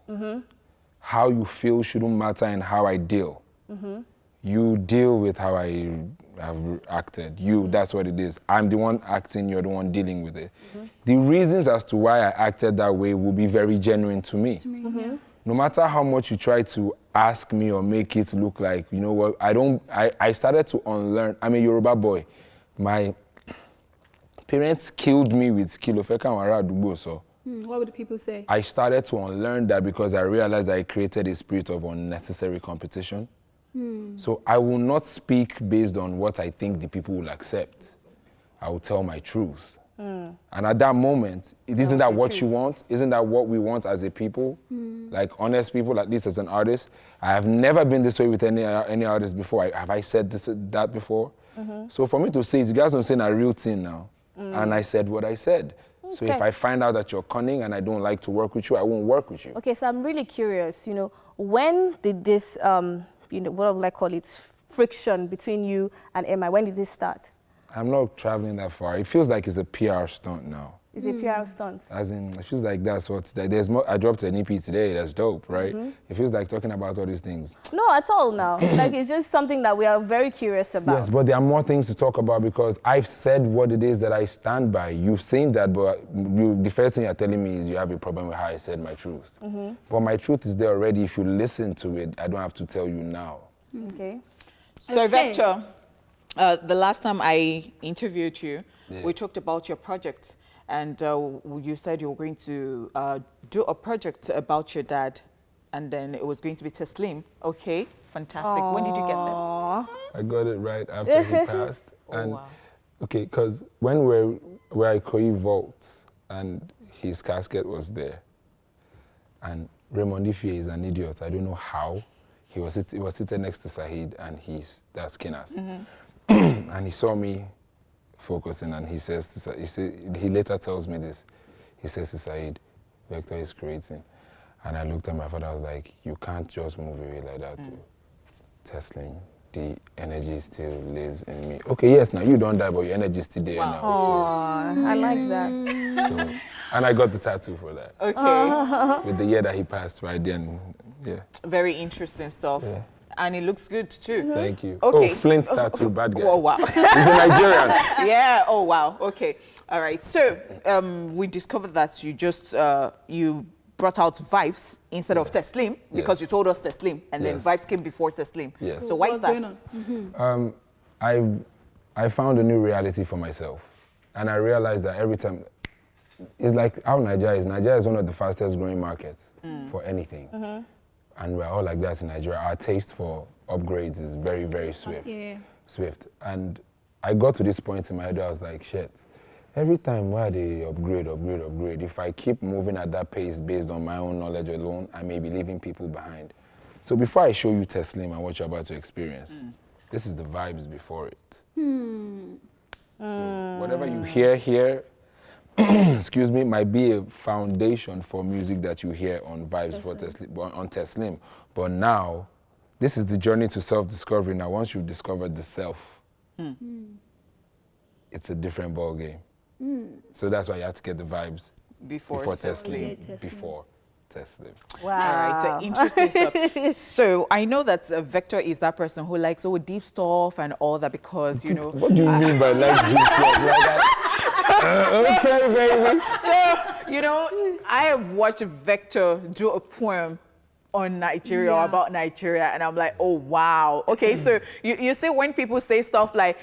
How you feel shouldn't matter in how I deal. You deal with how I have acted. That's what it is. I'm the one acting, you're the one dealing with it. The reasons as to why I acted that way will be very genuine to me. No matter how much you try to ask me or make it look like, you know what, I started to unlearn. I'm a Yoruba boy. My parents killed me with Kilofeka Wara Adugbo, so. What would the people say? I started to unlearn that because I realized I created a spirit of unnecessary competition. So I will not speak based on what I think the people will accept. I will tell my truth. And at that moment, isn't that what you want? Isn't that what we want as a people? Like honest people, at least as an artist. I have never been this way with any artist before. Have I said that before? So for me to say it, you guys don't say a real thing now. And I said what I said. Okay. So if I find out that you're cunning and I don't like to work with you, I won't work with you. Okay, so I'm really curious, when did this, what would I call it, friction between you and MI, when did this start? I'm not traveling that far. It feels like it's a PR stunt now. It's a PR stunt? As in, it feels like that's what, there's more, I dropped an EP today, that's dope, right? It feels like talking about all these things. No, at all now. Like, it's just something that we are very curious about. Yes, but there are more things to talk about because I've said what it is that I stand by. You've seen that, but the first thing you're telling me is you have a problem with how I said my truth. But my truth is there already. If you listen to it, I don't have to tell you now. Okay. So, Vector, the last time I interviewed you, we talked about your project. And you said you were going to do a project about your dad, and then it was going to be Teslim. Okay, fantastic. Aww. When did you get this? I got it right after he passed. And wow. Okay, because when we're at Ikoyi Vaults, and his casket was there, and Raymond Ifie is an idiot. I don't know how. He was sitting next to Saheed, and that's Kinas. And he saw me focusing, and he later tells me this. He says to Saheed, Vector is creating. And I looked at my father, I was like, you can't just move away like that. Teslim, the energy still lives in me. Okay, yes, now you don't die, but your energy is still there now. So, I like that. So, and I got the tattoo for that. Okay. With the year that he passed right then, yeah. Very interesting stuff. Yeah. And it looks good too. Thank you. Okay. Oh, Flint tattoo, bad guy. Oh, wow. He's a Nigerian. Yeah, oh, wow. Okay. All right. So we discovered that you brought out Vibes instead of Teslim because you told us Teslim, and then Vibes came before Teslim. Yes. So why is that? I found a new reality for myself, and I realized that every time, it's like how Nigeria is. Nigeria is one of the fastest growing markets for anything, and we're all like that in Nigeria. Our taste for upgrades is very, very swift. And I got to this point in my head where I was like, shit, every time where they upgrade, if I keep moving at that pace based on my own knowledge alone, I may be leaving people behind. So before I show you Teslim and what you're about to experience, this is the Vibes before it. So whatever you hear here, excuse me, might be a foundation for music that you hear on Vibes for Teslim. But now, this is the journey to self-discovery. Now, once you've discovered the self, it's a different ball game. So that's why you have to get the Vibes before Teslim. Before Teslim. Wow. All right, so interesting stuff. So I know that Vector is that person who likes deep stuff and all that because, you know. What do you mean by like deep stuff? Okay, baby. So, you know, I have watched Vector do a poem on Nigeria, about Nigeria, and I'm like, oh wow. Okay, so you see when people say stuff like,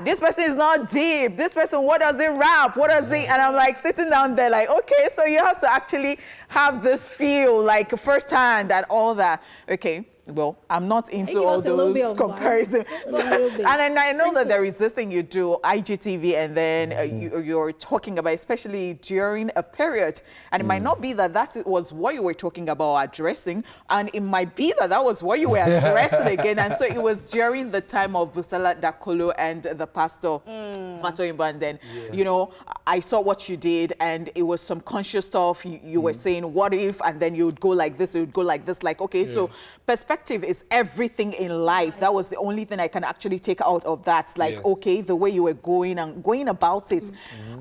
this person is not deep, this person, what does it rap, what does it, and I'm like sitting down there like, okay, so you have to actually have this feel like firsthand and all that. Okay, well, I'm not into all those comparisons. And then I know that there is this thing you do, IGTV, and then you're talking about, especially during a period. And it might not be that that was what you were talking about addressing, and it might be that that was what you were addressing again. And so it was during the time of Busala Dakolo and the pastor, Fatoyinbo, and then, you know, I saw what you did, and it was some conscious stuff. You were saying, what if, and then you would go like this, you would go like this, like, okay, so perspective is everything in life. That was the only thing I can actually take out of that. Like, okay, the way you were going and going about it.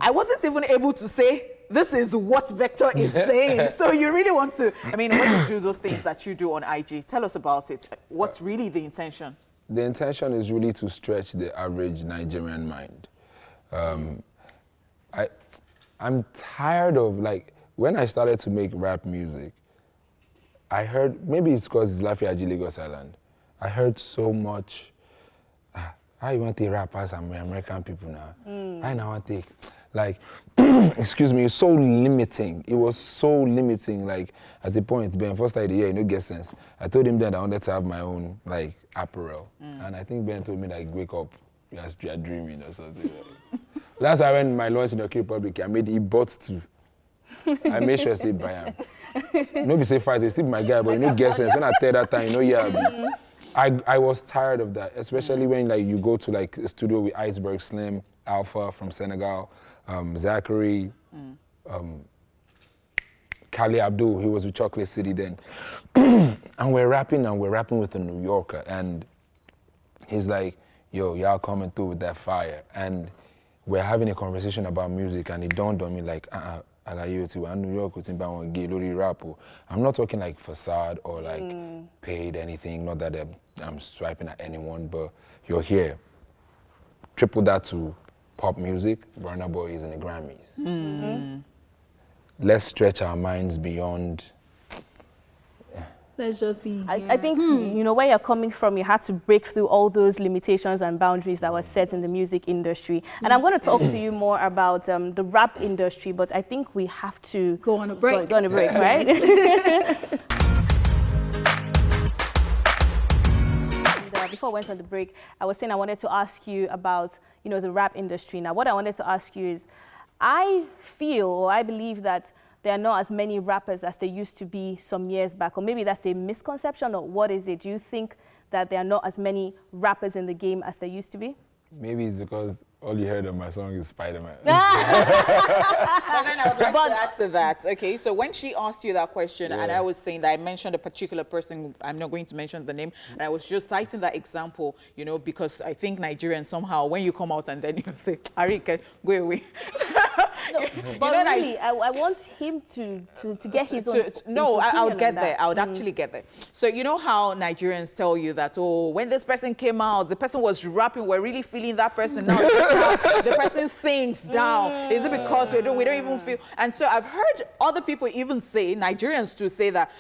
I wasn't even able to say, this is what Vector is saying. So you really want to, I mean, when you do those things that you do on IG, tell us about it. What's really the intention? The intention is really to stretch the average Nigerian mind. I'm tired of, like, when I started to make rap music, I heard, maybe it's because it's Lafiaji, Lagos Island, I heard so much, how you want to rap as American people now? I now want to, like, excuse me, it's so limiting. It was so limiting, like, at the point, Ben first started the year, you know, get sense. I told him that I wanted to have my own, like, apparel. And I think Ben told me, like, wake up, you're dreaming or something. That's why when my launch in the Republic, I made bought two. I made sure I say buy him. No be say fight, they still my guy, but you know get sense. When I tell that time, you know, I was tired of that, especially when like you go to like a studio with Iceberg Slim, Alpha from Senegal, Zachary, Kali Abdul, he was with Chocolate City then. And we're rapping with a New Yorker, and he's like, yo, y'all coming through with that fire. And we're having a conversation about music, and it dawned on me like, I'm not talking like facade or like paid anything, not that I'm swiping at anyone, but you're here. Triple that to pop music, Burna Boy is in the Grammys. Let's stretch our minds beyond. Let's just be. I think, you know, where you're coming from, you had to break through all those limitations and boundaries that were set in the music industry. And I'm going to talk to you more about the rap industry, but I think we have to go on a break. Go on a break, right? And, before I went on the break, I was saying I wanted to ask you about, you know, the rap industry. Now, what I wanted to ask you is, I feel or I believe that there are not as many rappers as there used to be some years back, or maybe that's a misconception, or what is it? Do you think that there are not as many rappers in the game as there used to be? Maybe it's because all you heard of my song is Spider-Man. But then I would like to add to that. Okay, so when she asked you that question, and I was saying that I mentioned a particular person, I'm not going to mention the name, and I was just citing that example, you know, because I think Nigerians somehow, when you come out and then you say, Arike, go away. No, but you know, really, I want him to get his own. No, I would get there. I would actually get there. So you know how Nigerians tell you that, oh, when this person came out, the person was rapping, we're really feeling that person now. the person sings down? Is it because we don't even feel? And so I've heard other people even say, Nigerians to say that,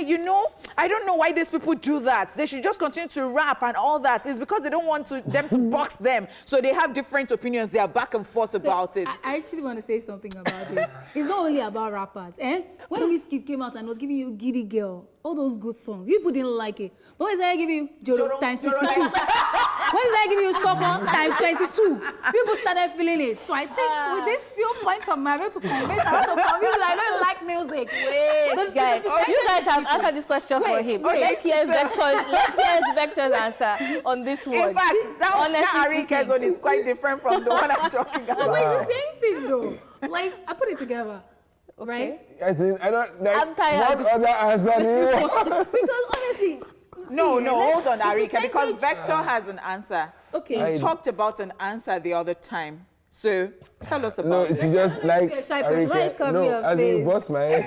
you know, I don't know why these people do that. They should just continue to rap and all that. It's because they don't want them to box them. So they have different opinions. They are back and forth about it. I actually want to say something about this. It's not only about rappers. When Wizkid came out and was giving you Giddy Girl, all those good songs, people didn't like it. But when I give you Joro times 62, when I give you Soccer times 22, people started feeling it. So I think with this few points of my way to convince a lot of people, I don't like music. Wait, guys, you guys have answered this question for him. Let's hear Vector's answer on this one. In fact, that Arike's one is quite different from the one I'm talking about. No, but it's the same thing though. Like, I put it together. Right? I don't like, I'm tired. What other answer do you want? Because honestly, no, hold on, Arike, because Vector has an answer. Okay. He talked about an answer the other time. So tell us about it. No, she just like Arike. No, as you bust my head.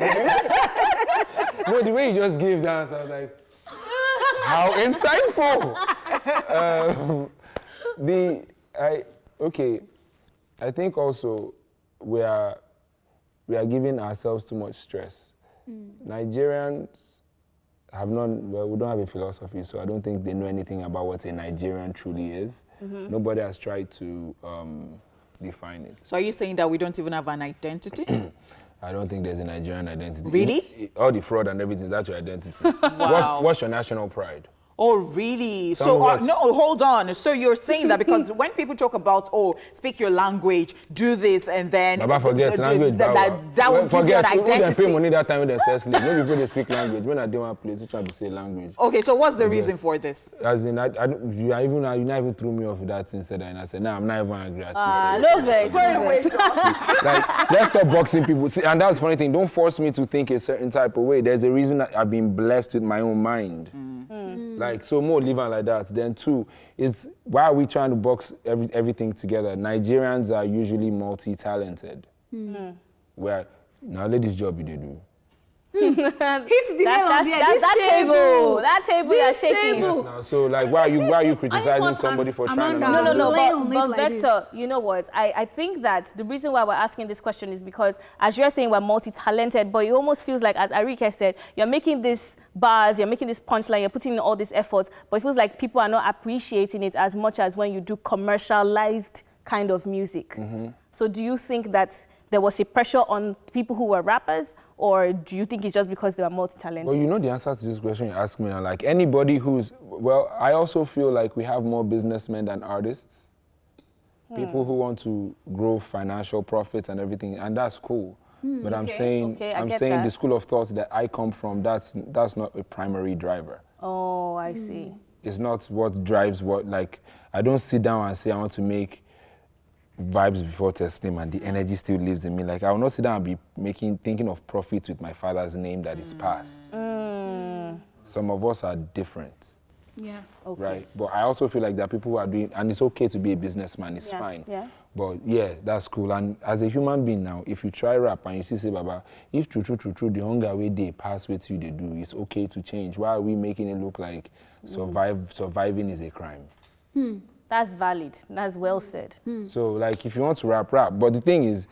No, the way you just gave the answer, I was like, how insightful. I think also we are giving ourselves too much stress. Nigerians have we don't have a philosophy, so I don't think they know anything about what a Nigerian truly is. Nobody has tried to define it. So are you saying that we don't even have an identity? I don't think there's a Nigerian identity. Really? All the fraud and everything, that's your identity. Wow. What's your national pride? Oh, really? So, no, hold on. So you're saying that because when people talk about, speak your language, do this, and then... Baba forget language. That would give you an identity. They pay money that time when they say sleep. Maybe people they speak language. When I do one place, you try to say language. Okay, so what's the reason for this? As in, you not even threw me off with that instead, and I said, nah, I'm not even angry at you. No vex. Like, let's stop boxing people. See, and that's the funny thing. Don't force me to think a certain type of way. There's a reason that I've been blessed with my own mind. Like, so more living like that. Then two, it's why are we trying to box everything together? Nigerians are usually multi-talented. Where, now let this job you do. Hit the nail on the head. That table you're shaking. Yes, now. So like, why are you criticizing somebody for trying to? No. But Vector, you know what? I think that the reason why we're asking this question is because, as you're saying, we're multi-talented, but it almost feels like, as Arike said, you're making these bars, you're making this punchline, you're putting in all these efforts, but it feels like people are not appreciating it as much as when you do commercialized kind of music. So do you think that there was a pressure on people who were rappers, or do you think it's just because they were multi-talented? Well, you know the answer to this question you asked me now. Like anybody I also feel like we have more businessmen than artists. People who want to grow financial profits and everything, and that's cool. But I'm saying the school of thought that I come from, that's not a primary driver. Oh, I see. It's not what drives what, like, I don't sit down and say I want to make vibes before Teslim and the energy still lives in me. Like, I will not sit down and be thinking of profit with my father's name that is passed. Some of us are different. Yeah. Okay. Right? But I also feel like there are people who are doing, and it's okay to be a businessman, it's fine. Yeah. But yeah, that's cool. And as a human being now, if you try rap and you say, Baba, if true, the hunger way they pass with you, they do, it's okay to change. Why are we making it look like surviving is a crime? That's valid. That's well said. So, like, if you want to rap. But the thing is,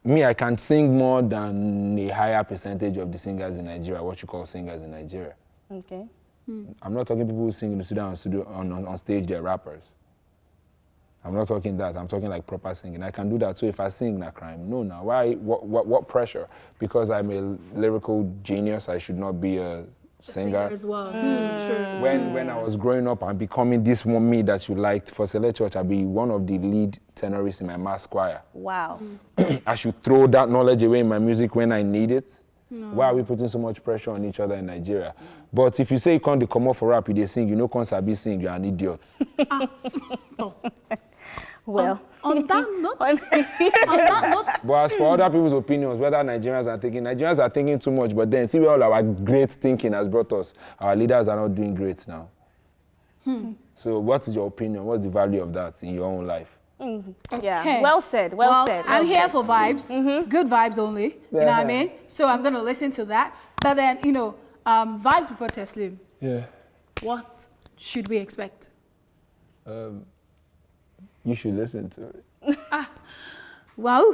me, I can sing more than a higher percentage of the singers in Nigeria, what you call singers in Nigeria. Okay. I'm not talking people who sing in the studio on stage, they're rappers. I'm not talking that. I'm talking like proper singing. I can do that. So if I sing, not crime. No, now. Why? What pressure? Because I'm a lyrical genius, I should not be a singer as well. Sure. When I was growing up and becoming this one me that you liked, for Select Church, I'd be one of the lead tenorists in my mass choir. Wow. I should throw that knowledge away in my music when I need it. Why are we putting so much pressure on each other in Nigeria? But if you say you can't come off for rap, you sing, you know can't sabi sing, you're an idiot. Well, on that note, But as for other people's opinions, whether Nigerians are thinking too much, but then see where all our great thinking has brought us. Our leaders are not doing great now. So what is your opinion? What's the value of that in your own life? Yeah, well said, well said. I'm here for vibes, good vibes only, you know what I mean? So I'm going to listen to that. But then, vibes before Teslim. Yeah. What should we expect? You should listen to it. Wow.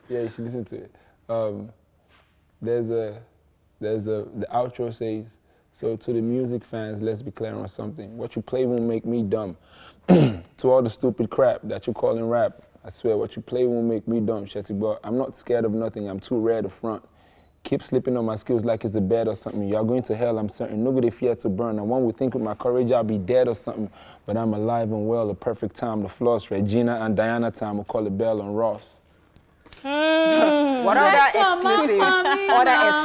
Yeah, you should listen to it. The outro says, so to the music fans, let's be clear on something. What you play won't make me dumb. To all the stupid crap that you calling rap, I swear what you play won't make me dumb, Shetty, but I'm not scared of nothing, I'm too rare to front. Keep slipping on my skills like it's a bed or something. Y'all going to hell, I'm certain. Nobody fear to burn. And one would think with my courage I'll be dead or something. But I'm alive and well, a perfect time to floss. Regina and Diana time, we'll call it Bell and Ross. What other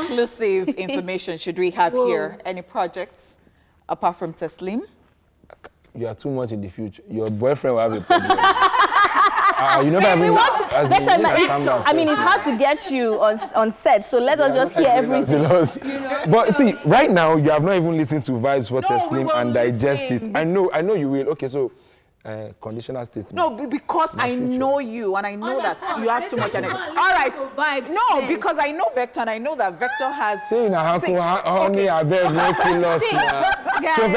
exclusive information should we have here? Any projects apart from Teslim? You are too much in the future. Your boyfriend will have a problem. You never have I mean, it's hard to get you on set, so let us just hear everything. But see, right now, you have not even listened to Vibes for Teslim and digest it. I know you will. Okay, so conditional statement. No, because I know you and I know that you have too much energy. All right. Vibes. No, because I know Vector and I know that Vector has. See, now, honey, I beg no kilos. So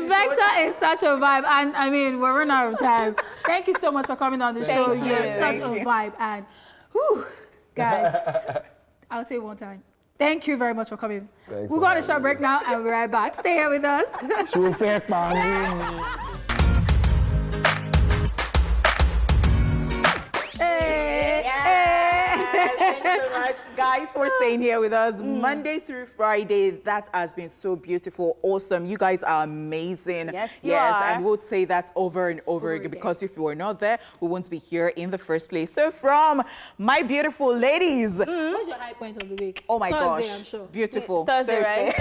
Vector is such a vibe, and I mean, we're running out of time. Thank you so much for coming on the show. You're such a vibe, and whew, guys, I'll say it one time. Thank you very much for coming. We'll go on a short break now, and we'll be right back. Stay here with us. Thank you so much, guys, for staying here with us Monday through Friday. That has been so beautiful, awesome. You guys are amazing. Yes, you are. And we'll say that over and over again because if you were not there, we wouldn't be here in the first place. So from my beautiful ladies. What's your high point of the week? Oh my Thursday, gosh. I'm sure. Beautiful. Thursday, right?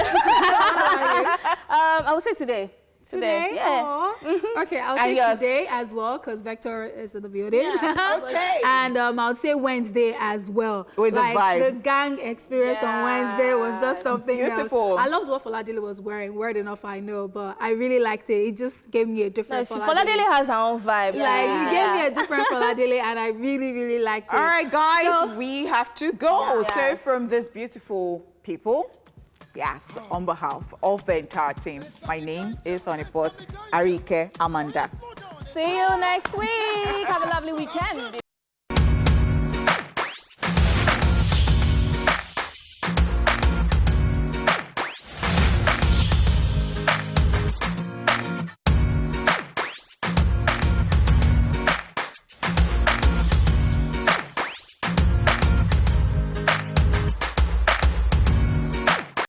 I would say today. Today? Yeah. Okay, I'll say today as well because Vector is in the building. Yeah. Okay. And I'll say Wednesday as well. With the vibe. The gang experience on Wednesday was just something beautiful. else. I loved what Foladele was wearing. Weird enough, I know, but I really liked it. It just gave me a different Foladele has her own vibe. Like, it gave me a different Foladele, and I really, really liked it. All right, guys, we have to go. So from this beautiful people, yes, on behalf of the entire team, my name is Honeypot Arike Amanda. See you next week. Have a lovely weekend.